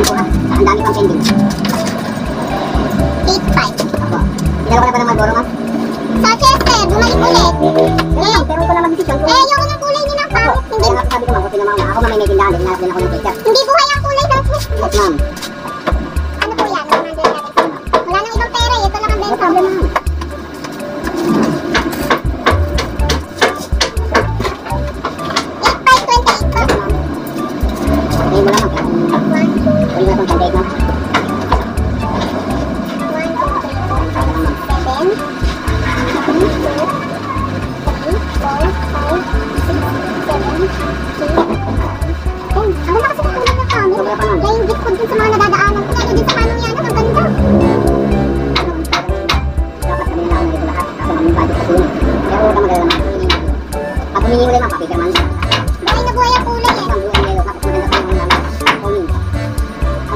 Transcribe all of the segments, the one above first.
po ha. Ang dami pang pending. 8.5. Opo. Pinagawa na ba ng Marlboro, ma'am? Sa Chester, bumalik ulit. Pero ito naman decision ko. Yung unang kulay nila pangit. Kaya nga sabi ko, ma'am, kung pinamama, ako may tindahan din, hinarap din ako ng picture. Hindi buhay ang kulay ng Yes, ma'am. ano po yan? Wala nang ibang pera eh. Ito lang ang No benta. problem, ma'am. 8.5, 28 po. Ngayon mo lang, ma'am. 1, 2, Uli na itong 28, ma'am.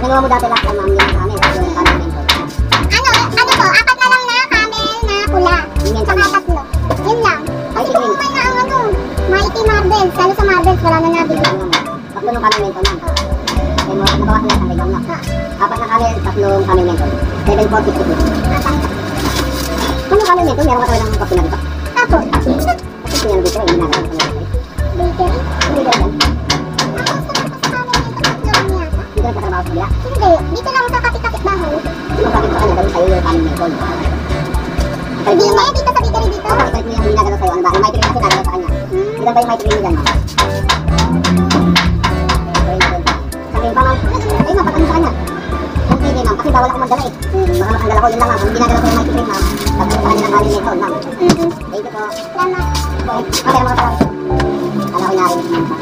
'Yung mo dati lahat, ma'am, yung kami, yung kami mentor. Ano po, apat na lang na camel na pula. Saka tatlo. Yun lang. Kasi kumuha na ang Mighty Marbles. Lalo sa Marbles, wala na nabili. Tatlo ng kami mentor, ma'am. Kaya mo, nabawasan lahat ng regalo na. Apat na kami, tatlong kami mentor. 7,452. Kung yung kami mentor, meron ka talaga ng kopya na dito. Apo. Kasi yan dito, hindi nagawin ko na dito. Bakery. Hindi ka lang. Dito lang katrabaho sa kabila. Hindi. Dito lang sa kapit-kapit bahay. Yung kapit sa kanya, gawin sa'yo yung kami mentor. Hindi na dito sa bakery dito. Oo, ibalik mo yung ginagalaw sa'yo. Ano ba? Yung mighty ring kasi nagalaw sa kanya. Ilan ba yung mighty ring mo dyan, ma'am? Sabi yung pa, ma'am. Ay, ma'am, pag ano sa kanya? Kung pwede, ma'am. Kasi bawal ako magdala eh. Baka matanggal ako, yun lang, ma'am. Kung ginagalaw sa'yo yung mighty ring, ma'am, tapos sa kanya ng kami mentor, ma'am. Thank you po. Salamat. Okay, mga kapatid. Kala ko narinig mo.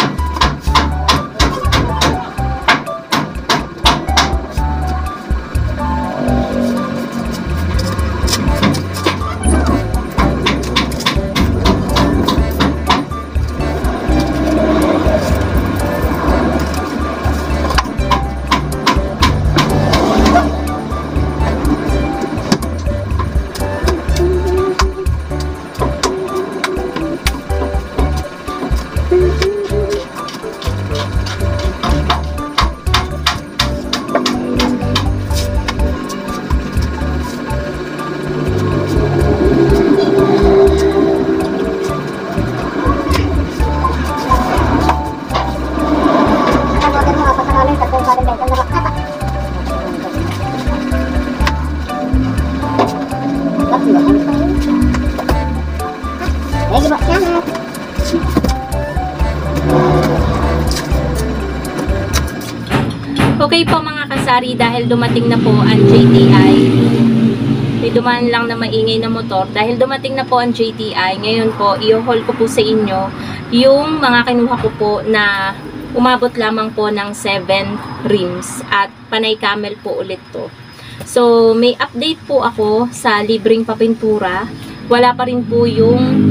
Okay po mga kasari, dahil dumating na po ang JTI. May dumaan lang na maingay na motor. Dahil dumating na po ang JTI, ngayon po, i-haul ko po sa inyo yung mga kinuha ko po na umabot lamang po ng 7 rims. At panay camel po ulit to. So, may update po ako sa libreng papintura. Wala pa rin po yung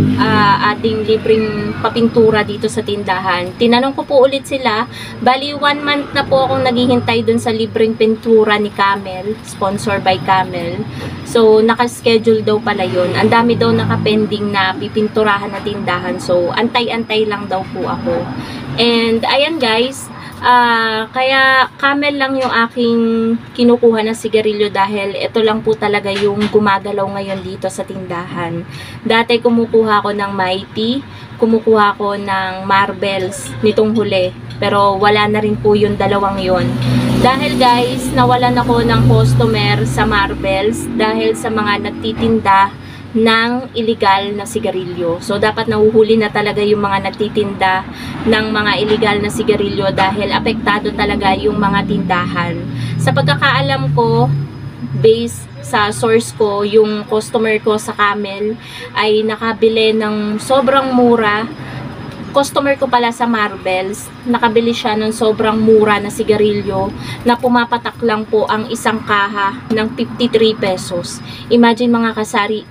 ating libreng papintura dito sa tindahan. Tinanong ko po ulit sila. Bali, 1 month na po akong naghihintay dun sa libreng pintura ni Camel. Sponsor by Camel. So, nakaschedule daw pala yun. Ang dami daw nakapending na pipinturahan na tindahan. So, antay-antay lang daw po ako. And, ayan guys. Kaya Camel lang yung aking kinukuha na sigarilyo dahil ito lang po talaga yung gumagalaw ngayon dito sa tindahan. Dati kumukuha ko ng Mighty, kumukuha ko ng Marbles nitong huli, pero wala na rin po yung dalawang yon. Dahil guys, nawalan ako ng customer sa Marbles dahil sa mga nagtitinda ng illegal na sigarilyo. So, dapat nahuhuli na talaga yung mga nagtitinda ng mga illegal na sigarilyo dahil apektado talaga yung mga tindahan. Sa pagkakaalam ko, based sa source ko, yung customer ko sa Camel ay nakabili ng sobrang mura. Customer ko pala sa Marbles, nakabili siya ng sobrang mura na sigarilyo na pumapatak lang po ang isang kaha ng 53 pesos. Imagine mga kasari,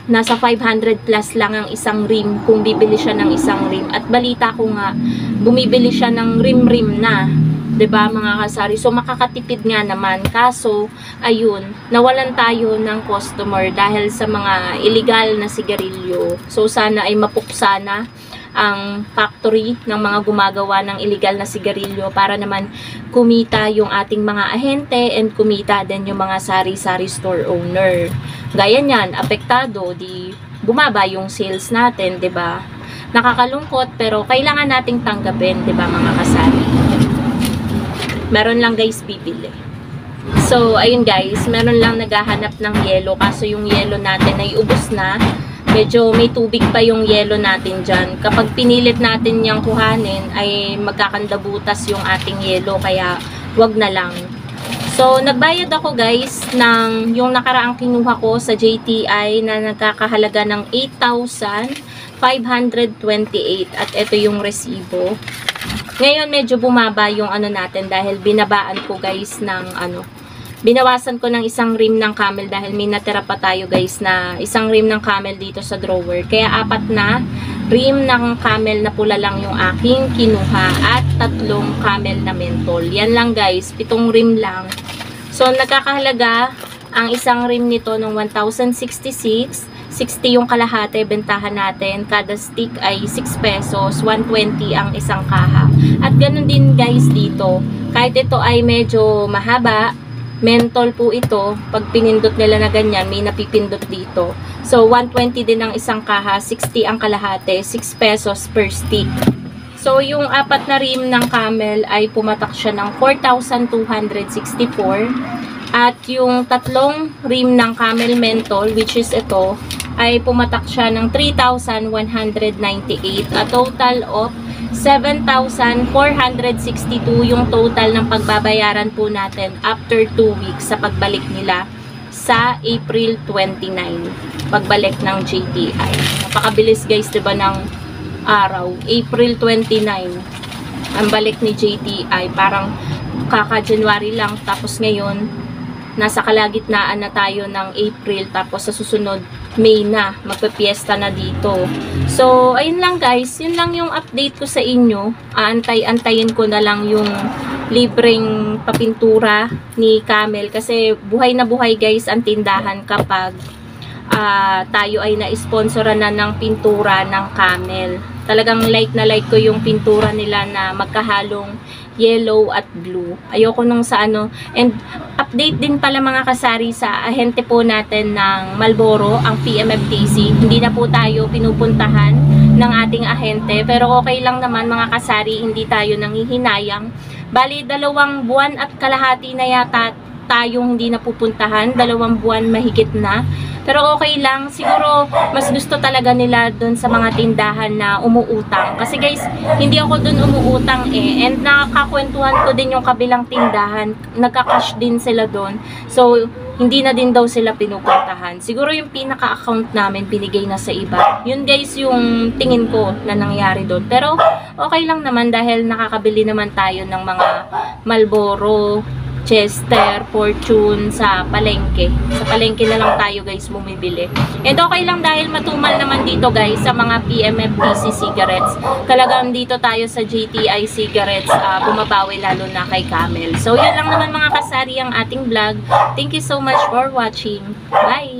nasa 500 plus lang ang isang rim kung bibili siya ng isang rim. At balita ko nga, bumibili siya ng rim-rim na. 'Di ba mga kasari? So makakatipid nga naman. Kaso, ayun, nawalan tayo ng customer dahil sa mga illegal na sigarilyo. So sana ay mapuksa na ang factory ng mga gumagawa ng illegal na sigarilyo para naman kumita yung ating mga ahente and kumita din yung mga sari-sari store owner. Gaya niyan, apektado, di bumaba yung sales natin, 'di ba? Nakakalungkot pero kailangan nating tanggapin, 'di ba mga kasari? Meron lang guys bibili. So, ayun guys, meron lang naghahanap ng yelo kaso yung yelo natin ay ubos na. Medyo may tubig pa yung yelo natin dyan. Kapag pinilit natin yung kuhanin, ay magkakandabutas yung ating yelo, kaya wag na lang. So, nagbayad ako guys ng yung nakaraang kinuha ko sa JTI na nagkakahalaga ng 8,528 at ito yung resibo. Ngayon, medyo bumaba yung ano natin dahil binabaan ko guys ng binawasan ko ng isang rim ng Camel dahil may natira pa tayo guys na isang rim ng Camel dito sa drawer. Kaya 4 na rim ng Camel na pula lang yung aking kinuha at 3 Camel na mentol. Yan lang guys, 7 rim lang. So nagkakahalaga ang isang rim nito ng 1,066. 60 yung kalahati, bentahan natin. Kada stick ay 6 pesos, 120 ang isang kaha. At ganun din guys dito. Kahit ito ay medyo mahaba, mentol po ito, pag pinindot nila na ganyan, may napipindot dito. So, 120 din ang isang kaha, 60 ang kalahati, 6 pesos per stick. So, yung 4 na rim ng Camel ay pumatak siya ng 4,264. At yung 3 rim ng Camel Mentol, which is ito, ay pumatak siya ng 3,198. A total of 7,462 yung total ng pagbabayaran po natin after 2 weeks sa pagbalik nila sa April 29. Pagbalik ng JTI. Napakabilis guys, diba, ng araw. April 29. Ang balik ni JTI. Parang kaka-January lang. Tapos ngayon, nasa kalagitnaan na tayo ng April. Tapos sa susunod, May na, magpapiesta na dito. So, ayun lang guys, yun lang yung update ko sa inyo. Aantay-antayin ko na lang yung libreng papintura ni Camel kasi buhay na buhay guys ang tindahan kapag tayo ay na-sponsoran na ng pintura ng Camel. Talagang like na like ko yung pintura nila na magkahalong yellow at blue. Ayoko nung sa and update din pala mga kasari sa ahente po natin ng Marlboro, ang PMFTC. Hindi na po tayo pinupuntahan ng ating ahente, pero okay lang naman mga kasari, hindi tayo nanghihinayang. Bali, 2 buwan at kalahati na yata tayong hindi napupuntahan, 2 buwan mahigit na. Pero okay lang, siguro mas gusto talaga nila doon sa mga tindahan na umuutang. Kasi guys, hindi ako doon umuutang and nakakakwentuhan ko din yung kabilang tindahan, nagka-cash din sila doon. So, hindi na din daw sila pinupuntahan. Siguro yung pinaka-account namin binigay na sa iba. Yun guys yung tingin ko na nangyari doon. Pero okay lang naman dahil nakakabili naman tayo ng mga Marlboro, Chester, Fortune sa palengke. Sa palengke na lang tayo guys bumibili. And okay lang dahil matumal naman dito guys sa mga PMFTC cigarettes. Talagang dito tayo sa JTI cigarettes bumabawi lalo na kay Camel. So yun lang naman mga kasari ang ating vlog. Thank you so much for watching. Bye!